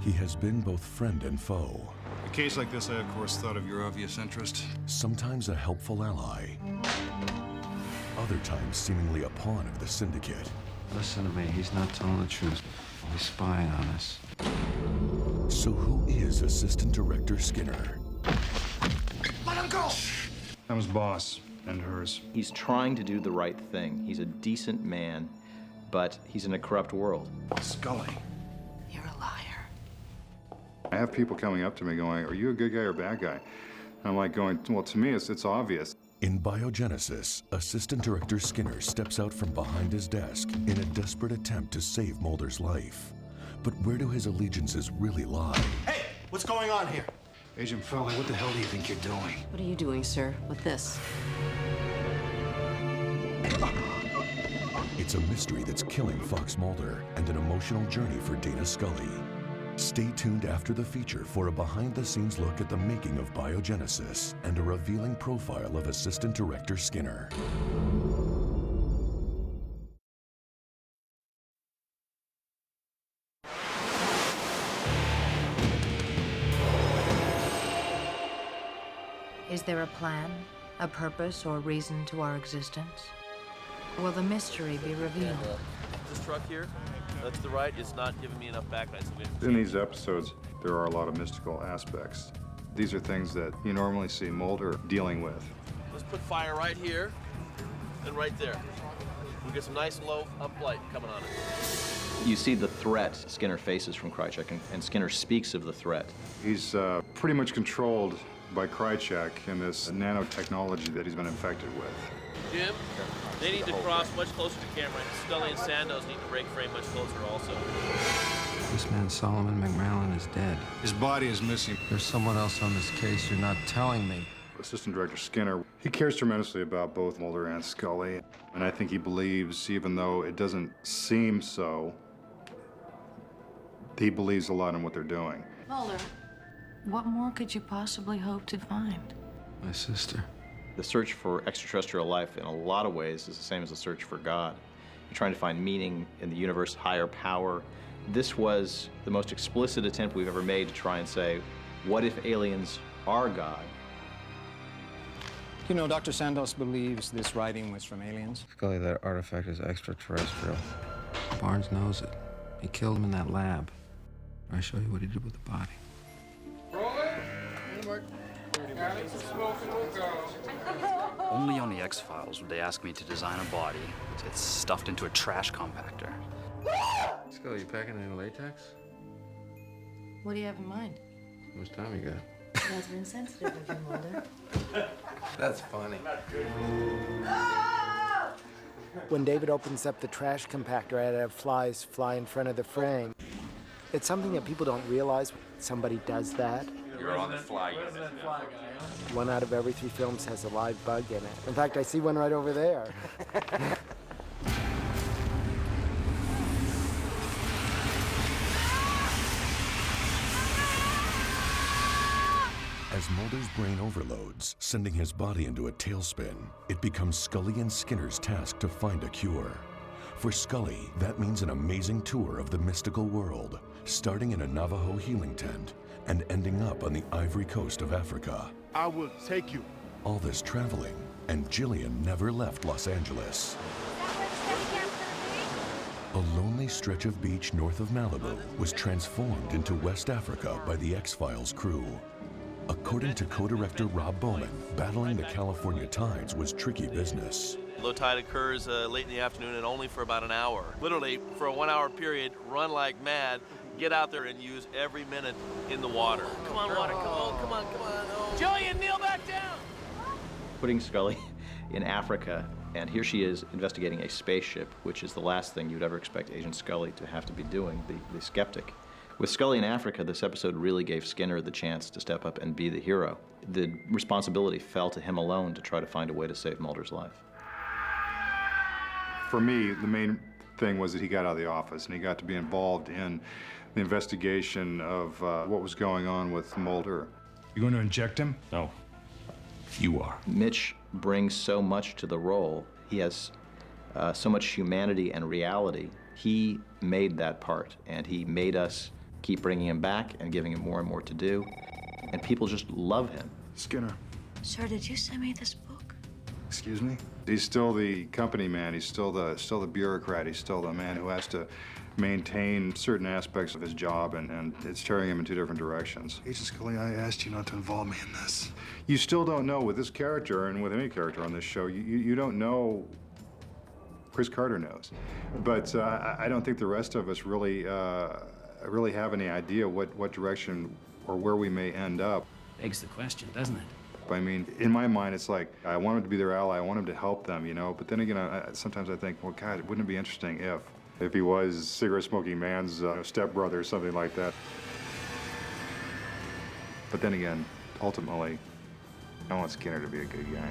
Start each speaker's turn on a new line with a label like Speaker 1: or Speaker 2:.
Speaker 1: he has been both friend and foe.
Speaker 2: In a case like this, I of course thought of your obvious interest.
Speaker 1: Sometimes a helpful ally, other times seemingly a pawn of the syndicate.
Speaker 3: Listen to me, he's not telling the truth. He's spying on us.
Speaker 1: So who is Assistant Director Skinner?
Speaker 2: Let him go! I'm his boss, and hers.
Speaker 4: He's trying to do the right thing. He's a decent man, but he's in a corrupt world.
Speaker 2: Scully.
Speaker 5: You're a liar.
Speaker 6: I have people coming up to me going, are you a good guy or a bad guy? And I'm like going, well, to me, it's obvious.
Speaker 1: In Biogenesis, Assistant Director Skinner steps out from behind his desk in a desperate attempt to save Mulder's life. But where do his allegiances really lie?
Speaker 7: Hey, what's going on here?
Speaker 2: Agent Foley, what the hell do you think you're doing?
Speaker 5: What are you doing, sir, with this?
Speaker 1: It's a mystery that's killing Fox Mulder and an emotional journey for Dana Scully. Stay tuned after the feature for a behind-the-scenes look at the making of Biogenesis and a revealing profile of Assistant Director Skinner.
Speaker 8: Is there a plan, a purpose, or reason to our existence? Will the mystery be revealed?
Speaker 9: This truck here, that's the right, it's not giving me enough backlight. So
Speaker 6: In these episodes, there are a lot of mystical aspects. These are things that you normally see Mulder dealing with.
Speaker 9: let's put fire right here and right there. We get some nice low uplight coming on it.
Speaker 4: You see the threat Skinner faces from Krychek, and Skinner speaks of the threat.
Speaker 6: He's pretty much controlled by Krychek and this nanotechnology that he's been infected with.
Speaker 9: Jim, they need to cross much closer to camera, and Scully and Sandoz need to break frame much closer also.
Speaker 3: This man, Solomon McMallen, is dead.
Speaker 2: His body is missing.
Speaker 3: There's someone else on this case you're not telling me.
Speaker 6: Assistant Director Skinner, he cares tremendously about both Mulder and Scully. And I think he believes, even though it doesn't seem so, he believes a lot in what they're doing.
Speaker 8: Mulder, what more could you possibly hope to find?
Speaker 3: My sister.
Speaker 4: The search for extraterrestrial life, in a lot of ways, is the same as the search for God. You're trying to find meaning in the universe, higher power. This was the most explicit attempt we've ever made to try and say, what if aliens are God?
Speaker 10: You know, Dr. Sandoz believes this writing was from aliens.
Speaker 3: Scully, that artifact is extraterrestrial. Barnes knows it. He killed him in that lab. I show you what he did with the body.
Speaker 11: Only on the X-Files would they ask me to design a body that's stuffed into a trash compactor.
Speaker 3: Scully, you packing any latex?
Speaker 8: What do you have in mind?
Speaker 3: How much time you got?
Speaker 8: That's been sensitive of you, Mulder.
Speaker 3: That's funny.
Speaker 12: When David opens up the trash compactor, I had to have flies fly in front of the frame. It's something that people don't realize. Somebody does that.
Speaker 11: You're on the fly unit.
Speaker 12: 1 out of every 3 films has a live bug in it. In fact, I see one right over there.
Speaker 1: As Mulder's brain overloads, sending his body into a tailspin, it becomes Scully and Skinner's task to find a cure. For Scully, that means an amazing tour of the mystical world, starting in a Navajo healing tent and ending up on the Ivory Coast of Africa.
Speaker 7: I will take you.
Speaker 1: All this traveling, and Jillian never left Los Angeles. A lonely stretch of beach north of Malibu was transformed into West Africa by the X-Files crew. According to co-director Rob Bowman, battling the California tides was tricky business.
Speaker 9: Low tide occurs late in the afternoon and only for about an hour. Literally, for a 1 hour period, run like mad, get out there and use every minute in the water. Come on, water, come on, come on, come on. Oh. Jillian, kneel back down!
Speaker 4: Putting Scully in Africa, and here she is investigating a spaceship, which is the last thing you'd ever expect Agent Scully to have to be doing, the skeptic. With Scully in Africa, this episode really gave Skinner the chance to step up and be the hero. The responsibility fell to him alone to try to find a way to save Mulder's life.
Speaker 6: For me, the main thing was that he got out of the office and he got to be involved in the investigation of what was going on with Mulder.
Speaker 2: You going to inject him?
Speaker 1: No. You are.
Speaker 4: Mitch brings so much to the role. He has so much humanity and reality. He made that part, and he made us keep bringing him back and giving him more and more to do. And people just love him.
Speaker 2: Skinner.
Speaker 8: Sir, did you send me this book?
Speaker 2: Excuse me?
Speaker 6: He's still the company man. He's still the bureaucrat. He's still the man who has to maintain certain aspects of his job, and it's tearing him in two different directions.
Speaker 2: Agent Scully, I asked you not to involve me in this.
Speaker 6: You still don't know with this character, and with any character on this show, you don't know. Chris Carter knows, but I don't think the rest of us really have any idea what direction or where we may end up.
Speaker 13: Begs the question, doesn't it?
Speaker 6: I mean, in my mind, it's like, I want him to be their ally, I want him to help them, you know? But then again, sometimes I think, well, God, wouldn't it be interesting if he was cigarette-smoking man's stepbrother or something like that? But then again, ultimately, I want Skinner to be a good guy.